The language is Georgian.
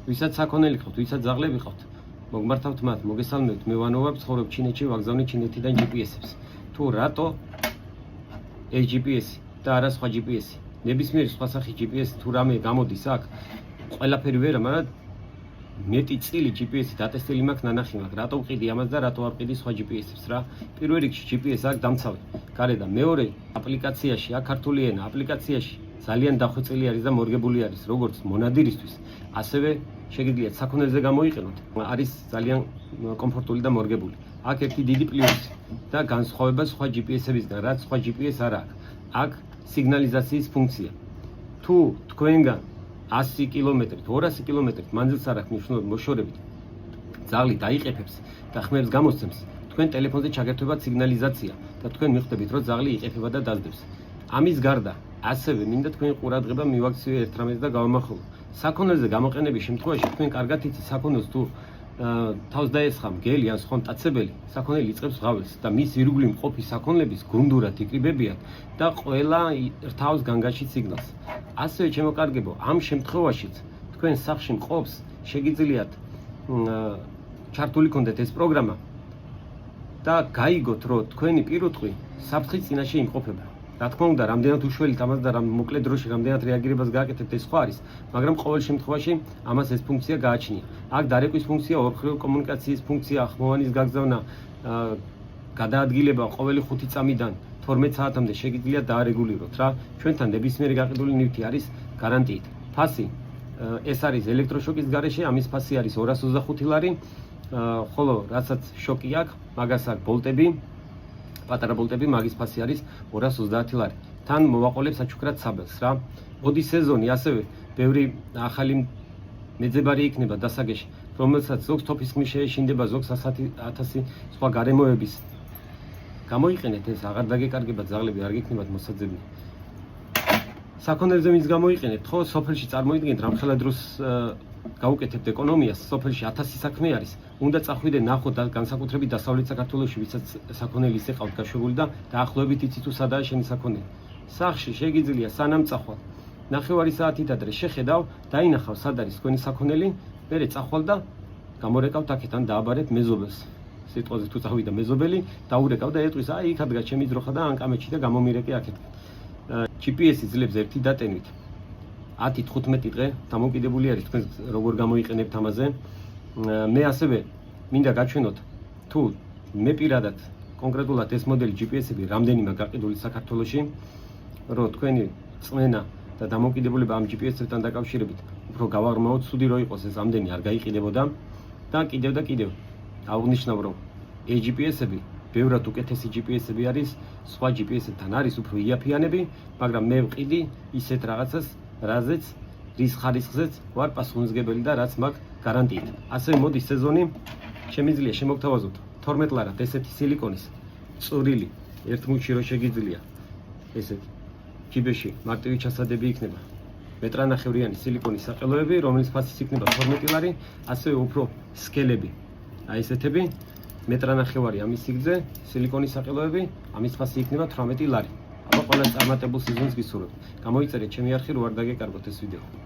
ვისაც საქონელი ყავთ, ვისაც ძაღლები ყავთ, მოგმართავთ მათ, მოგესალმებით, მე ვანოვარ, ცხოვრობ ჩინეთში, ვაგზავნე ჩინეთიდან GPS-ებს. თუ რატო ეს GPS-ი და არა სხვა GPS-ი? ნებისმიერი სხვა სახის GPS თუ რამე გამოდის აქ, ყველაფერი ვერა, მაგრამ მეტი წილი GPS-ი დატესტილი მაქვს ნანახი მაქვს. რატო ვყიდი ამას და რატო არ ვყიდი სხვა GPS-ებს რა? პირველ რიგში GPS აქ დამცავი. გარედან მეორე აპლიკაციაში, აქ ქართული ენა აპლიკაციაში ძალიან დახვეწილი არის და მორგებული არის, როგორც მონადირისთვის, ასევე შეგიძლიათ საქონელზე გამოიყენოთ. არის ძალიან კომფორტული და მორგებული. აქ ერთი დიდი პლუსი და განსხვავება სხვა GPS-ებისგან, რაც სხვა GPS არ აქვს. აქ სიგნალიზაციის ფუნქცია. თუ თქვენგან 100 კილომეტრით, 200 კილომეტრით მანძილს არ აქვს მნიშვნელობა მოშორებით, ძაღლი დაიყეფებს და ხმებს გამოსცემს, თქვენ ტელეფონზე ჩაგერთვებათ სიგნალიზაცია და თქვენ მიხვდებით, რომ ძაღლი იყეფება და დაძდებს. ამის გარდა, ასევე მინდა თქვენი ყურადღება მივაქციო ერთ რამეს და გავამახვილო. საქონელზე გამოყენების შემთხვევაში თქვენ კარგად იცით საქონელს თუ თავს დაესხა მგელი ან სხვა მტაცებელი, საქონელი იწყებს ღაველს და მის ირგვლივ მყოფი საქონლების გუნდურად იკრიბებიან და ყველა რთავს განგაშით სიგნალს. ასევე შემოკარგებო, ამ შემთხვევაშიც თქვენ სახლში მყოფს შეგიძლიათ ჩართული კონდეთ ეს პროგრამა და გაიგოთ, რომ თქვენი პირუტყვი საფრთხის წინაშე იმყოფება. რა თქმა უნდა, რამდენად უშველით ამას და მოკლე დროში რამდენად რეაგირებას გააკეთებთ ეს სხვა არის, მაგრამ ყოველ შემთხვევაში ამას ეს ფუნქცია გააჩნია. აქ დარეკვის ფუნქცია, ორხრივ კომუნიკაციის ფუნქცია, ხმოვანის გაგზავნა, გადაადგილება ყოველი 5 წამიდან 12 საათამდე შეგიძლიათ დაარეგულიროთ რა. ჩვენთან ნებისმიერი გაყიდული ნივთი არის გარანტიით. ფასი ეს არის ელექტროშოკის გარეშე, ამის ფასი არის 225 ლარი, ხოლო რასაც შოკი აქვს, მაგას აქვს ბოლტები, პატარა ბოლტები, მაგის ფასი არის 230 ლარი. თან მოვაყოლებ საჩუქრად საბელს რა. მოდის სეზონი, ასევე ბევრი ახალი მეძებარი იქნება დასაგეში, რომელსაც ზოგს თოფის ხმის შეეშინდება, ზოგს 1000 სხვა გარემოების. გამოიყენეთ ეს, აღარ დაგეკარგებათ ძაღლები, არ გექნებათ მოსაძებნი. საქონელზე მის გამოიყენეთ, ხო, სოფელში წარმოიდგინეთ, რამხელა დროს გაუკეთებთ ეკონომიას, სოფელში 1000 საქმე არის, უნდა წახვიდე ნახოთ განსაკუთრებით დასავლეთ საქართველოში, ვისაც საქონელი ისეყავთ გაშვებული და დაახლოებით იცით თუ სადაა შენი საქონელი. სახლში შეგიძლია სანამ წახვალ, ნახევარი საათით ადრე შეხედავ, დაინახავ სად არის თქვენი საქონელი, მერე წახვალ და გამორეკავთ აქეთან დააბარეთ მეზობელს. სიტყვაზე თუ წავიდა მეზობელი, დაურეკავ და ეტყვის, აი იქ ადგა ჩემი ძროხა და ან კამეჩი და გამომირეკე აქეთკენ. GPS-ი ძლებს ერთი დატენვით 10-15 დღე დამოკიდებული არის თქვენ როგორ გამოიყენებთ ამაზე. მე ასევე მინდა გაჩვენოთ, თუ მე პირადად კონკრეტულად ეს მოდელი GPS-ები რამდენიმე გაყიდული საქართველოში, რომ თქვენი წმენა და დამოკიდებულება ამ GPS-ებთან დაკავშირებით უფრო გავაღრმავოთ, ცუდი რო იყოს ეს ამდენი არ გაიყიდებოდა და კიდევ აღნიშნავ, რომ ეს GPS-ები ბევრად უკეთესი GPS-ები არის, სხვა GPS-ებთან არის უფრო იაფიანები, მაგრამ მე ვყიდი ისეთ რაღაცას, რაზეც რის ხარისხზეც ვარ პასუხისმგებელი და რაც მაქვს გარანტიით. ასევე მოდის სეზონი, შემიძლია შემოგთავაზოთ 12 ლარად ესეთი სილიკონის წვრილი ერთ მუჩი რო შეგიძლია ესეთ ჯიბეში მარტივი ჩასადები იქნება. მეტრანახევრიანი სილიკონის საყელოები, რომელიც ფასიც იქნება 12 ლარი, ასევე უფრო სკელები. აი ესეთები მეტრანახევარი ამის სიგრძე, სილიკონის საყელოები, ამის ფასი იქნება 18 ლარი. აბა ყველა წარმატებულ სეზონს გისურვებთ. გამოიწერეთ ჩემი არხი, რო არ დაგეკარგოთ ეს ვიდეო.